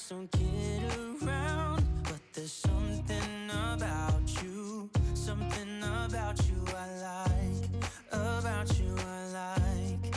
just don't get around. But there's something about you, something about you I like, about you I like.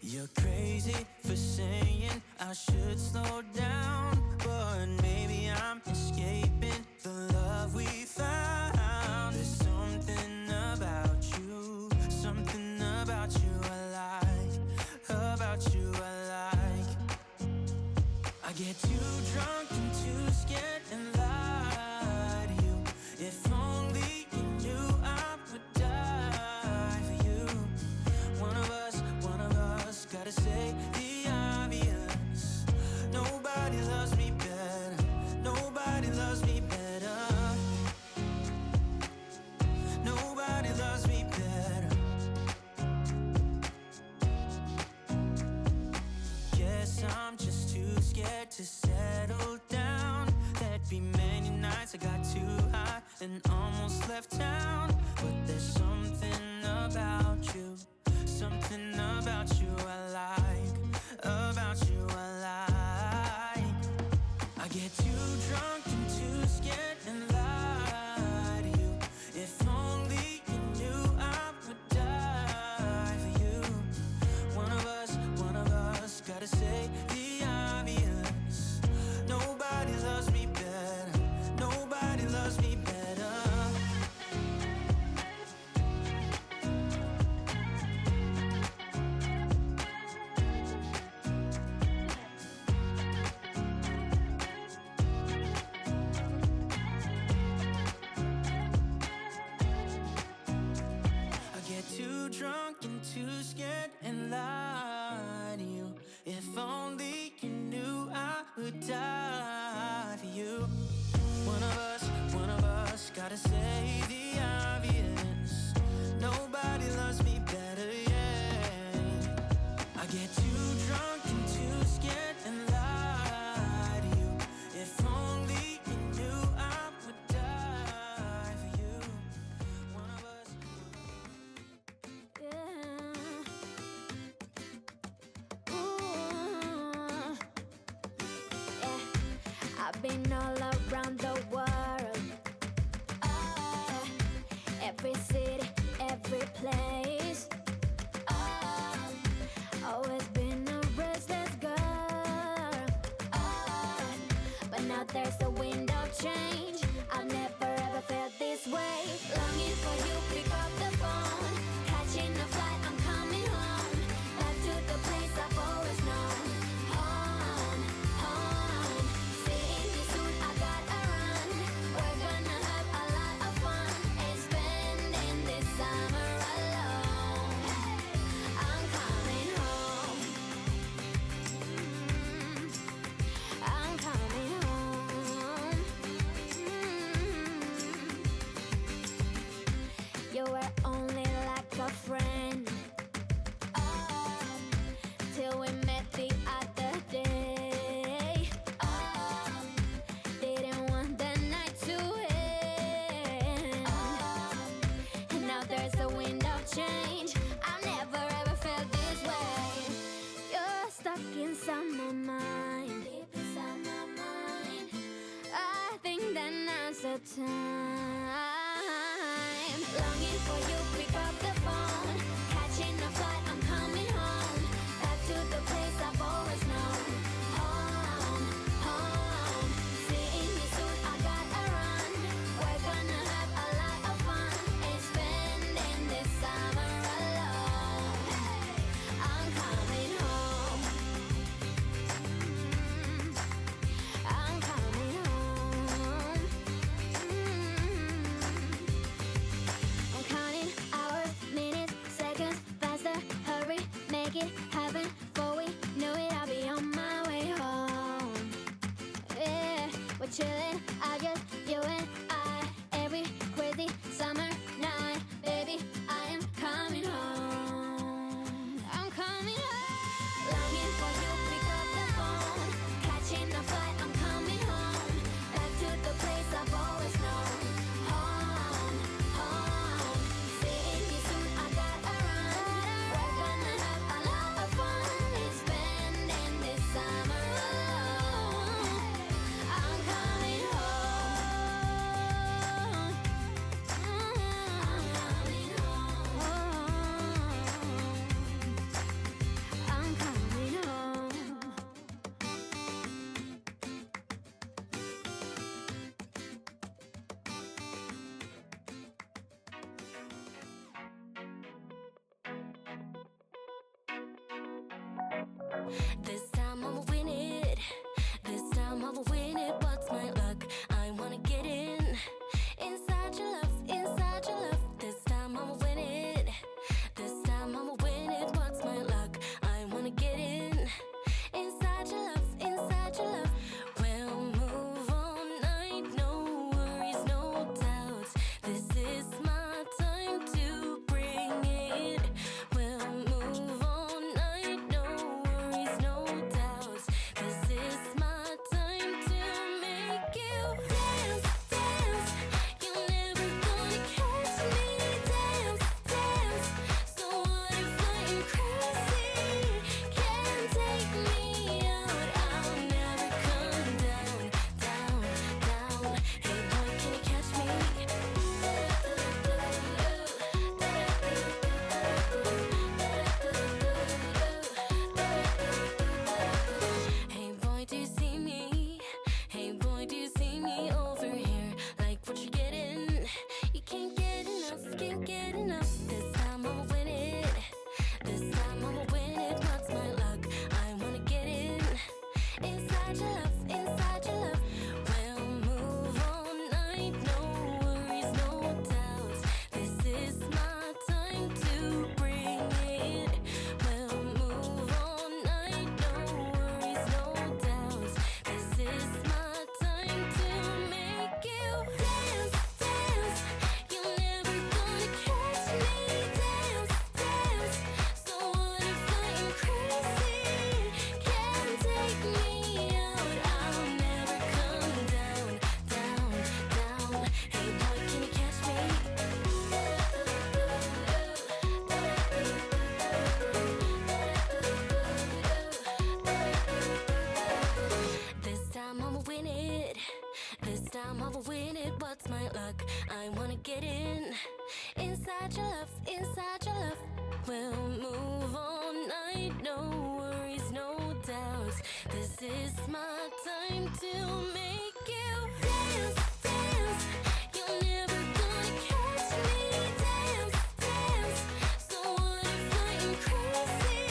You're crazy for saying I should slow down, but maybe I'm escaping the love we found. There's something about you, something about you I like, about you I like. I get too drunk and too scared and lie to you. If only you knew I would die for you. One of us gotta say the obvious. Nobody loves me better, nobody loves me better, nobody loves me better. Guess I'm just too scared to settle down. There'd be many nights I got too high and almost left town. But there's something about you, something about you I like, about you I like. I get too drunk and too scared and lie to you. If only you knew I would die for you. One of us gotta say the obvious. Nobody loves me better, nobody loves me better. I get too drunk and too scared and lie to you. If only you knew I would die for you. One of us gotta say the obvious. Nobody loves me better, yeah. I get too drunk and too scared and lie to you. If only you knew I would die for you. One of us. I've been all around the world, every city, every place. Always been a restless girl, but now there's a wind of change. I've never ever felt this way. Longing for you, pick up the phone. Catching a flight, I'm coming home. Back to the place I've always known. Home, home. Seeing you soon, I gotta run. We're gonna have a lot of fun and spending this summer alone. I'm coming home. I'm coming home. You were only like a friend, till we met the other day. Didn't want the night to end, and now there's a wind of change. I've never ever felt this way. You're stuck inside my mind, deep inside my mind. I think that now's the time. Longing for you, pick up the phone. Catching a flight, I'm coming home. Back to the place I've always known. Home, home. Seeing you soon, I gotta run. We're gonna have a lot of fun and spending this summer alone. I'm coming home. I'm coming home. I'm counting hours, minutes, seconds, faster. Hurry, make it happen. Before we know it, I'll be on my way home. Yeah, we're chilling, I just, you and I. Every crazy summer night, baby, I am coming home. I'm coming home. Longing for you, pick up the phone. Catching a flight, I'm coming home. Back to the place I've always known. Home, home. Seeing you soon, I gotta run. We're gonna have a lot of fun and spending this summer alone. This time I'ma win it. This time I'ma win it. What's my luck? I wanna get in. Inside your love, inside your love. This time I'ma win it. This time I'ma win it. What's my luck? I wanna get in. Inside your love, inside your love. We'll move all night, no worries, no doubts. This is my time to bring it. We'll move all night, no worries, no doubts. This is my time to make you dance, dance. You're never gonna catch me. Dance, dance. So what if I'm crazy? Can't take me out. I'll never come down, down, down. Hey boy, can you catch me? Hey boy, do you see me? Hey boy, do you see me over here? Like what you're getting? You can't get enough, can't get enough. This time I'ma win it. This time I'ma win it. What's my luck? I wanna get in. Inside your love, inside your love. We'll move all night, no worries, no doubts. This is my time to bring it. We'll move all night, no worries, no doubts. This is my time to make you dance, dance. You're never gonna catch me. Dance, dance. So what if I'm crazy? Can't take me out. I'll never come down, down, down. Hey boy, can you catch me? This time I'ma win it. This time I'ma win it. What's my luck? I wanna get in. Inside your love, inside your love. We'll move all night, no worries, no doubts. This is my time to make you dance, dance. You're never gonna catch me. Dance, dance. So what if I'm crazy?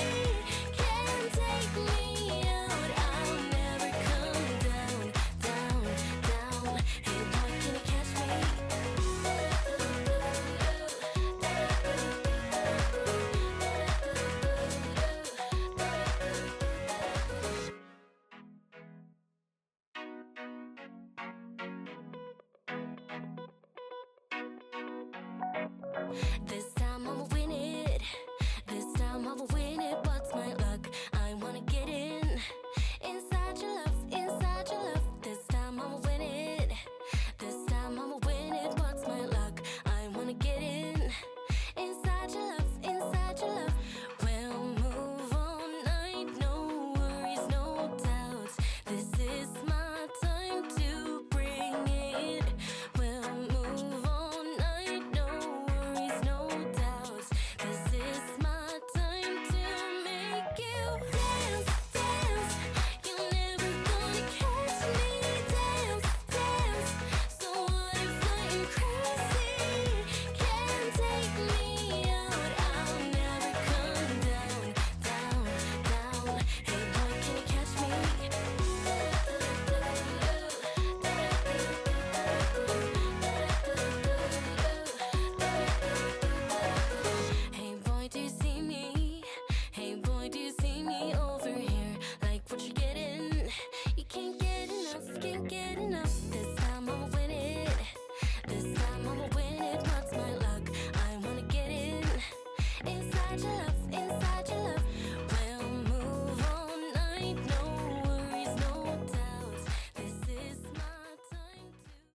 Can't take me out. I'll never come down, down, down. Hey boy, can you catch me? This